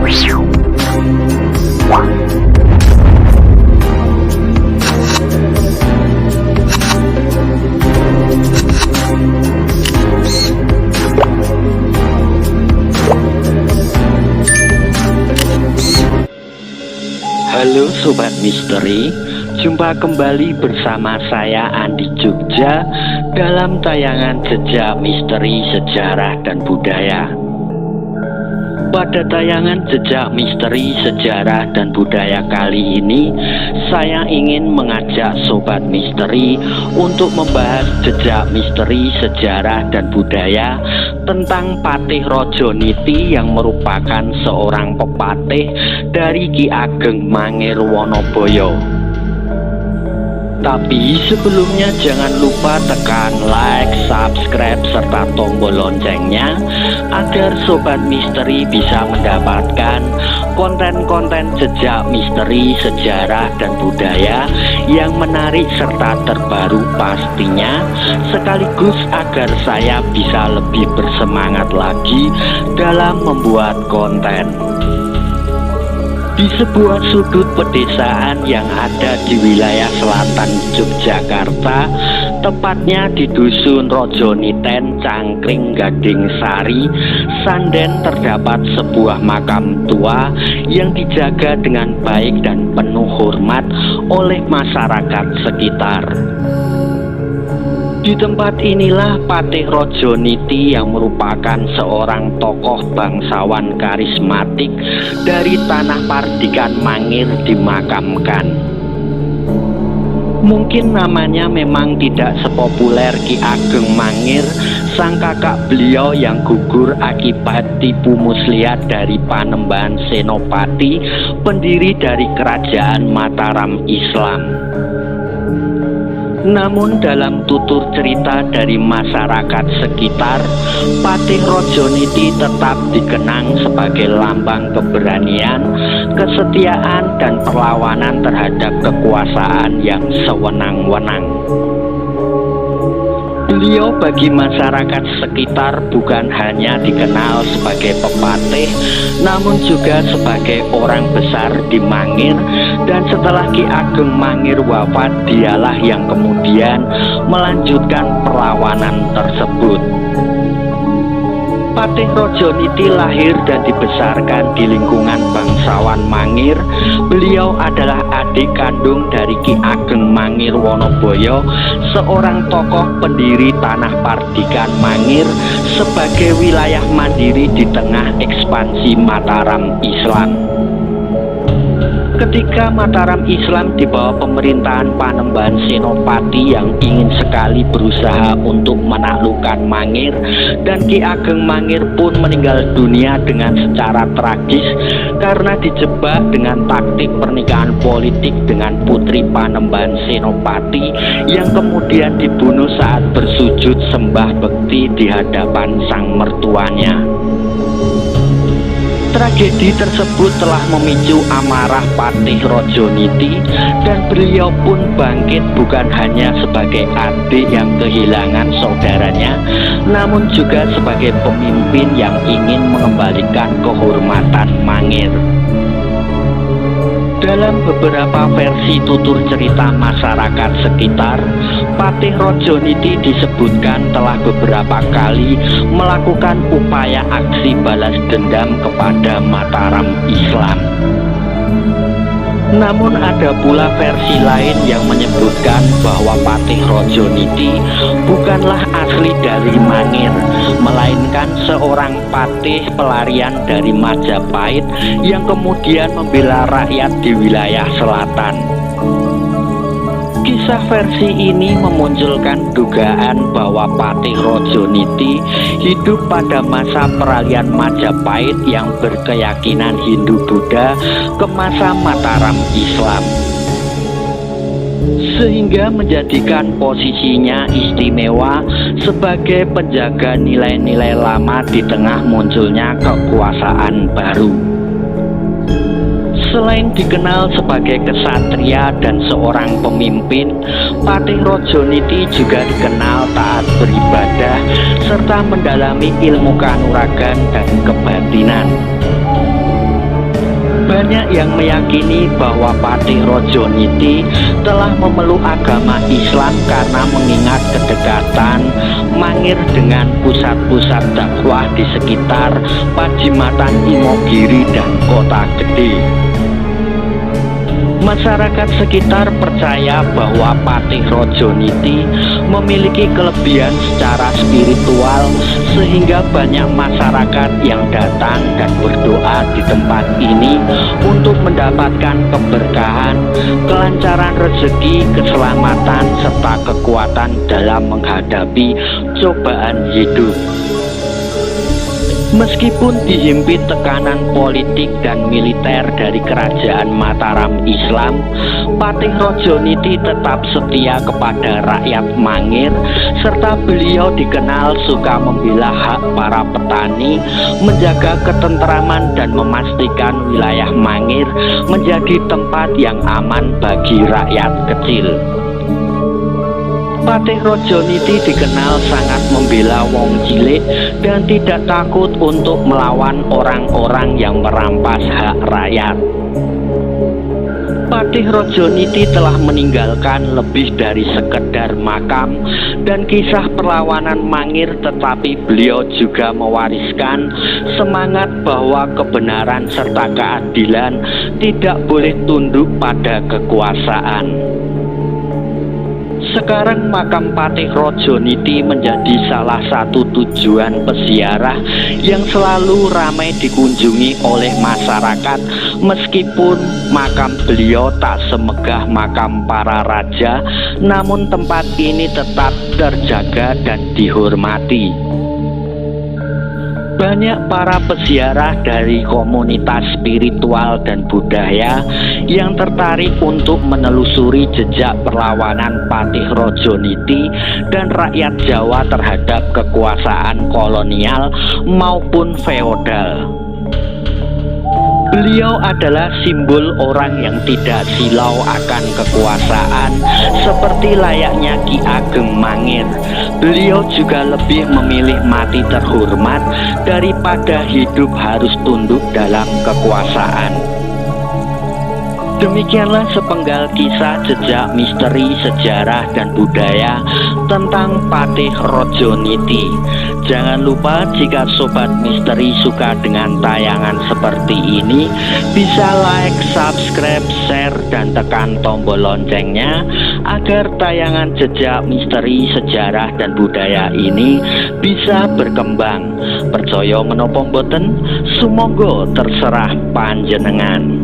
Halo Sobat Misteri, jumpa kembali bersama saya Andi Jogja dalam tayangan Jejak Misteri Sejarah dan Budaya. Pada tayangan Jejak Misteri Sejarah dan Budaya kali ini, saya ingin mengajak Sobat Misteri untuk membahas jejak misteri sejarah dan budaya tentang Patih Rajaniti yang merupakan seorang pepatih dari Ki Ageng Mangir Wonoboyo. Tapi sebelumnya jangan lupa tekan like, subscribe, serta tombol loncengnya agar Sobat Misteri bisa mendapatkan konten-konten jejak misteri, sejarah, dan budaya yang menarik serta terbaru pastinya, sekaligus agar saya bisa lebih bersemangat lagi dalam membuat konten. Di sebuah sudut pedesaan yang ada di wilayah selatan Yogyakarta, tepatnya di Dusun Rajaniten, Cangkring, Gading Sari, Sanden, terdapat sebuah makam tua yang dijaga dengan baik dan penuh hormat oleh masyarakat sekitar. Di tempat inilah Patih Rajaniti yang merupakan seorang tokoh bangsawan karismatik dari tanah Pardikan Mangir dimakamkan. Mungkin namanya memang tidak sepopuler Ki Ageng Mangir, sang kakak beliau yang gugur akibat tipu muslihat dari Panembahan Senopati, pendiri dari Kerajaan Mataram Islam. Namun dalam tutur cerita dari masyarakat sekitar, Patih Rajaniti tetap dikenang sebagai lambang keberanian, kesetiaan, dan perlawanan terhadap kekuasaan yang sewenang-wenang. Beliau bagi masyarakat sekitar bukan hanya dikenal sebagai pepatih, namun juga sebagai orang besar di Mangir, dan setelah Ki Ageng Mangir wafat, dialah yang kemudian melanjutkan perlawanan tersebut. Patih Rajaniti lahir dan dibesarkan di lingkungan bangsawan Mangir. Beliau adalah adik kandung dari Ki Ageng Mangir Wonoboyo, seorang tokoh pendiri tanah Pardikan Mangir sebagai wilayah mandiri di tengah ekspansi Mataram Islam. Ketika Mataram Islam di bawah pemerintahan Panembahan Senopati yang ingin sekali berusaha untuk menaklukkan Mangir, dan Ki Ageng Mangir pun meninggal dunia dengan secara tragis karena dijebak dengan taktik pernikahan politik dengan putri Panembahan Senopati yang kemudian dibunuh saat bersujud sembah bekti di hadapan sang mertuanya. Tragedi tersebut telah memicu amarah Patih Rajaniti, dan beliau pun bangkit bukan hanya sebagai adik yang kehilangan saudaranya, namun juga sebagai pemimpin yang ingin mengembalikan kehormatan Mangir. Dalam beberapa versi tutur cerita masyarakat sekitar, Patih Rajaniti disebutkan telah beberapa kali melakukan upaya aksi balas dendam kepada Mataram Islam. Namun ada pula versi lain yang menyebutkan bahwa Patih Rajaniti bukanlah asli dari Mangir, melainkan seorang patih pelarian dari Majapahit yang kemudian membela rakyat di wilayah selatan. Kisah versi ini memunculkan dugaan bahwa Patih Rajaniti hidup pada masa peralihan Majapahit yang berkeyakinan Hindu-Buddha ke masa Mataram Islam, sehingga menjadikan posisinya istimewa sebagai penjaga nilai-nilai lama di tengah munculnya kekuasaan baru. Selain dikenal sebagai kesatria dan seorang pemimpin, Patih Rajaniti juga dikenal taat beribadah serta mendalami ilmu kanuragan dan kebatinan. Banyak yang meyakini bahwa Patih Rojoniti telah memeluk agama Islam karena mengingat kedekatan Mangir dengan pusat-pusat dakwah di sekitar Padjimatan Imogiri dan Kota Gede. Masyarakat sekitar percaya bahwa Patih Rojoniti memiliki kelebihan secara spiritual sehingga banyak masyarakat yang datang dan berdoa di tempat ini untuk mendapatkan keberkahan, kelancaran rezeki, keselamatan, serta kekuatan dalam menghadapi cobaan hidup. Meskipun dihimpit tekanan politik dan militer dari kerajaan Mataram Islam, Patih Rojoniti tetap setia kepada rakyat Mangir, serta beliau dikenal suka membela hak para petani, menjaga ketentraman dan memastikan wilayah Mangir menjadi tempat yang aman bagi rakyat kecil. Patih Rojoniti dikenal sangat membela wong cilik dan tidak takut untuk melawan orang-orang yang merampas hak rakyat. Patih Rojoniti telah meninggalkan lebih dari sekedar makam dan kisah perlawanan Mangir, tetapi beliau juga mewariskan semangat bahwa kebenaran serta keadilan tidak boleh tunduk pada kekuasaan. Sekarang makam Patih Rojoniti menjadi salah satu tujuan peziarah yang selalu ramai dikunjungi oleh masyarakat, meskipun makam beliau tak semegah makam para raja, namun tempat ini tetap terjaga dan dihormati. Banyak para peziarah dari komunitas spiritual dan budaya yang tertarik untuk menelusuri jejak perlawanan Patih Rojoniti dan rakyat Jawa terhadap kekuasaan kolonial maupun feodal. Beliau adalah simbol orang yang tidak silau akan kekuasaan, seperti layaknya Ki Ageng Mangir. Beliau juga lebih memilih mati terhormat daripada hidup harus tunduk dalam kekuasaan. Demikianlah sepenggal kisah jejak misteri sejarah dan budaya tentang Patih Rojoniti. Jangan lupa jika Sobat Misteri suka dengan tayangan seperti ini, bisa like, subscribe, share, dan tekan tombol loncengnya agar tayangan jejak misteri sejarah dan budaya ini bisa berkembang. Percaya menapa mboten? Sumangga terserah panjenengan.